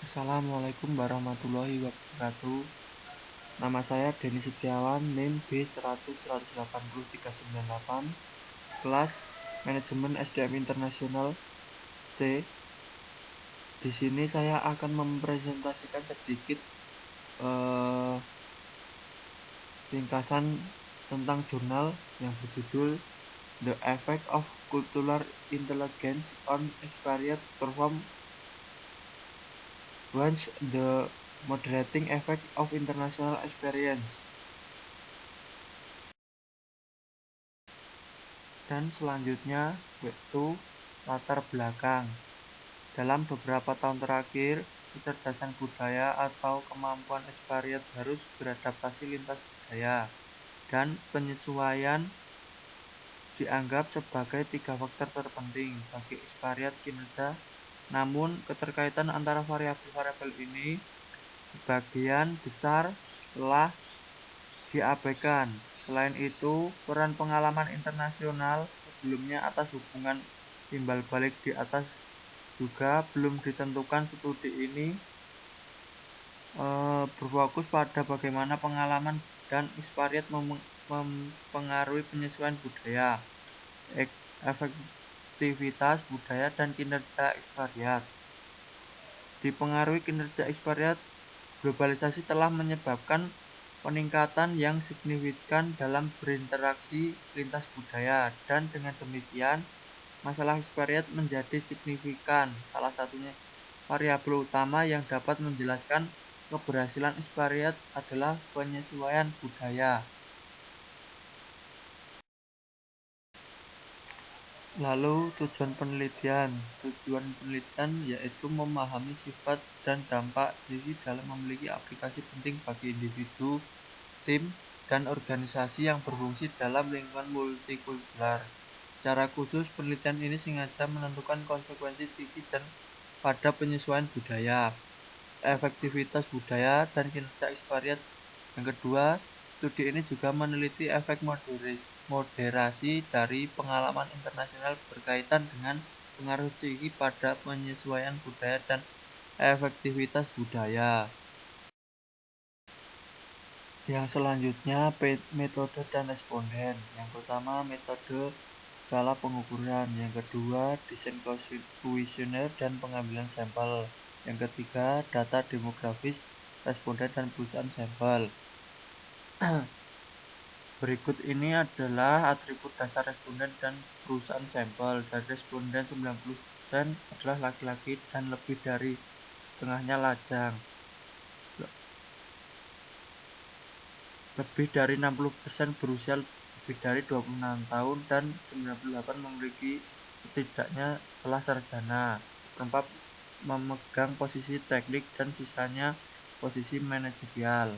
Assalamualaikum warahmatullahi wabarakatuh. Nama saya Denny Setiawan, NIM B100-180-398, kelas Manajemen SDM Internasional C. Di sini saya akan mempresentasikan sedikit ringkasan tentang jurnal yang berjudul The Effect of Cultural Intelligence on Expatriate Performance Once the Moderating Effect of International Experience. Dan selanjutnya yaitu latar belakang. Dalam beberapa tahun terakhir, kecerdasan budaya atau kemampuan ekspatriat harus beradaptasi lintas budaya dan penyesuaian dianggap sebagai 3 faktor terpenting bagi ekspatriat kinerja. Namun, keterkaitan antara variabel-variabel ini sebagian besar telah diabaikan. Selain itu, peran pengalaman internasional sebelumnya atas hubungan timbal balik di atas juga belum ditentukan. Studi ini berfokus pada bagaimana pengalaman dan ekspatriat mempengaruhi penyesuaian budaya, efektivitas budaya, dan kinerja ekspatriat. Dipengaruhi kinerja ekspatriat, globalisasi telah menyebabkan peningkatan yang signifikan dalam berinteraksi lintas budaya, dan dengan demikian masalah ekspatriat menjadi signifikan. Salah satunya variabel utama yang dapat menjelaskan keberhasilan ekspatriat adalah penyesuaian budaya. Lalu tujuan penelitian yaitu memahami sifat dan dampak diri dalam memiliki aplikasi penting bagi individu, tim, dan organisasi yang berfungsi dalam lingkungan multikultural. Secara khusus, penelitian ini sengaja menentukan konsekuensi tinggi dan pada penyesuaian budaya, efektivitas budaya, dan kinerja ekspatriat. Yang kedua, studi ini juga meneliti efek moderasi dari pengalaman internasional berkaitan dengan pengaruh tinggi pada penyesuaian budaya dan efektivitas budaya. Yang selanjutnya, metode dan responden. Yang pertama, metode skala pengukuran. Yang kedua, desain kuesioner dan pengambilan sampel. Yang ketiga, data demografis responden dan perusahaan sampel. Berikut ini adalah atribut dasar responden dan perusahaan sampel. Dari responden, 90% adalah laki-laki dan lebih dari setengahnya lajang. Lebih dari 60% berusia lebih dari 26 tahun dan 98% memiliki setidaknya kelas sarjana. Seperempat memegang posisi teknik dan sisanya posisi manajerial.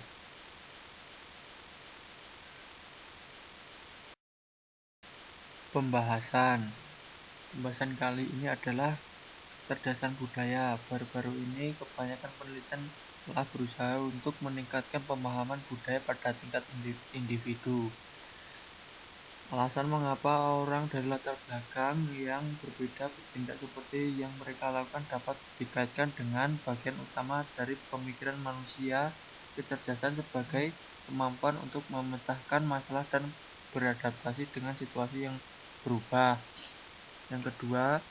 Pembahasan kali ini adalah kecerdasan budaya. Baru-baru ini kebanyakan penelitian telah berusaha untuk meningkatkan pemahaman budaya pada tingkat individu. Alasan mengapa orang dari latar belakang yang berbeda bertindak seperti yang mereka lakukan dapat dikaitkan dengan bagian utama dari pemikiran manusia, kecerdasan sebagai kemampuan untuk memecahkan masalah dan beradaptasi dengan situasi yang berubah. Yang kedua,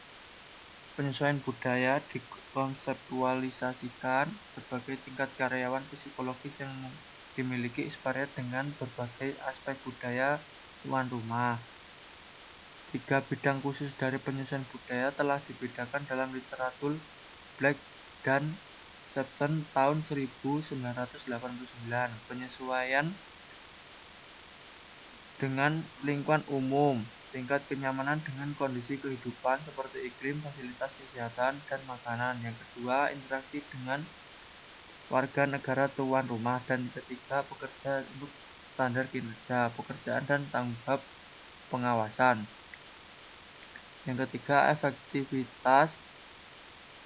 penyesuaian budaya dikonseptualisasikan sebagai tingkat karyawan psikologis yang dimiliki ekspatriat dengan berbagai aspek budaya tuan rumah. 3 bidang khusus dari penyesuaian budaya telah dibedakan dalam literatur Black dan Septon tahun 1989. Penyesuaian dengan lingkungan umum, tingkat kenyamanan dengan kondisi kehidupan seperti iklim, fasilitas kesehatan, dan makanan. Yang kedua, interaksi dengan warga negara tuan rumah. Dan ketiga, bekerja untuk standar kinerja, pekerjaan, dan tanggung jawab pengawasan. Yang ketiga, efektivitas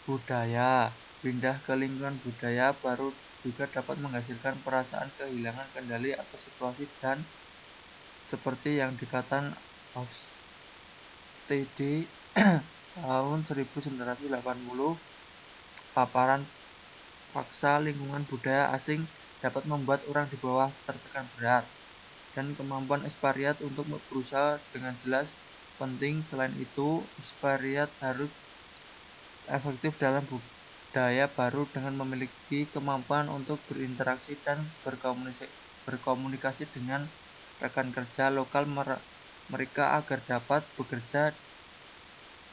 budaya. Pindah ke lingkungan budaya baru juga dapat menghasilkan perasaan kehilangan kendali atas situasi dan seperti yang dikatakan Hofstede tahun 1980, paparan Paksa lingkungan budaya asing dapat membuat orang di bawah tertekan berat, dan kemampuan ekspatriat untuk berusaha dengan jelas penting. Selain itu, ekspatriat harus efektif dalam budaya baru dengan memiliki kemampuan untuk berinteraksi dan berkomunikasi dengan rekan kerja lokal mereka agar dapat bekerja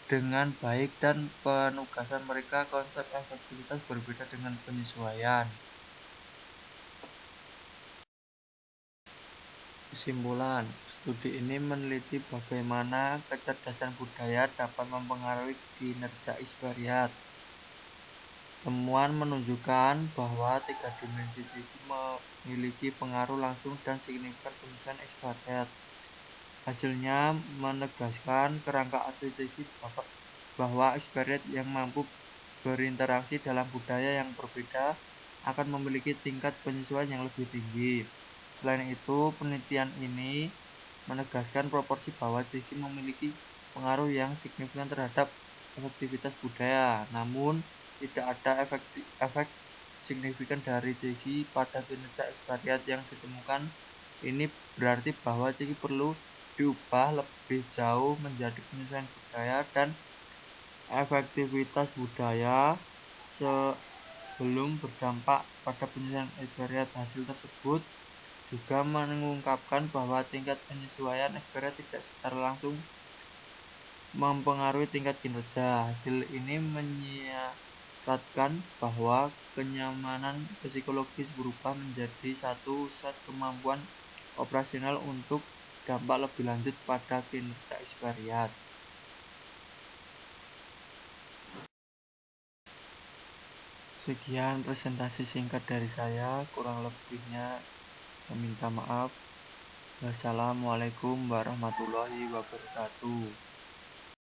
dengan baik, dan penugasan mereka. Konsep efektivitas berbeda dengan penyesuaian. Kesimpulan, studi ini meneliti bagaimana kecerdasan budaya dapat mempengaruhi kinerja ekspatriat. Temuan menunjukkan bahwa tiga dimensi sisi memiliki pengaruh langsung dan signifikan penyesuaian ekspatriat. Hasilnya menegaskan kerangka asli sisi bahwa ekspatriat yang mampu berinteraksi dalam budaya yang berbeda akan memiliki tingkat penyesuaian yang lebih tinggi. Selain itu, penelitian ini menegaskan proporsi bahwa sisi memiliki pengaruh yang signifikan terhadap efektivitas budaya, namun tidak ada efek signifikan dari sisi pada kinerja ekspatriat yang ditemukan. Ini berarti bahwa sisi perlu diubah lebih jauh menjadi penyesuaian budaya dan efektivitas budaya sebelum berdampak pada penyesuaian ekspatriat. Hasil tersebut juga mengungkapkan bahwa tingkat penyesuaian ekspatriat tidak secara langsung mempengaruhi tingkat kinerja. Hasil ini menyiratkan bahwa kenyamanan psikologis berubah menjadi satu set kemampuan operasional untuk dampak lebih lanjut pada kinerja ekspatriat. Sekian presentasi singkat dari saya, kurang lebihnya saya minta maaf. Wassalamualaikum warahmatullahi wabarakatuh.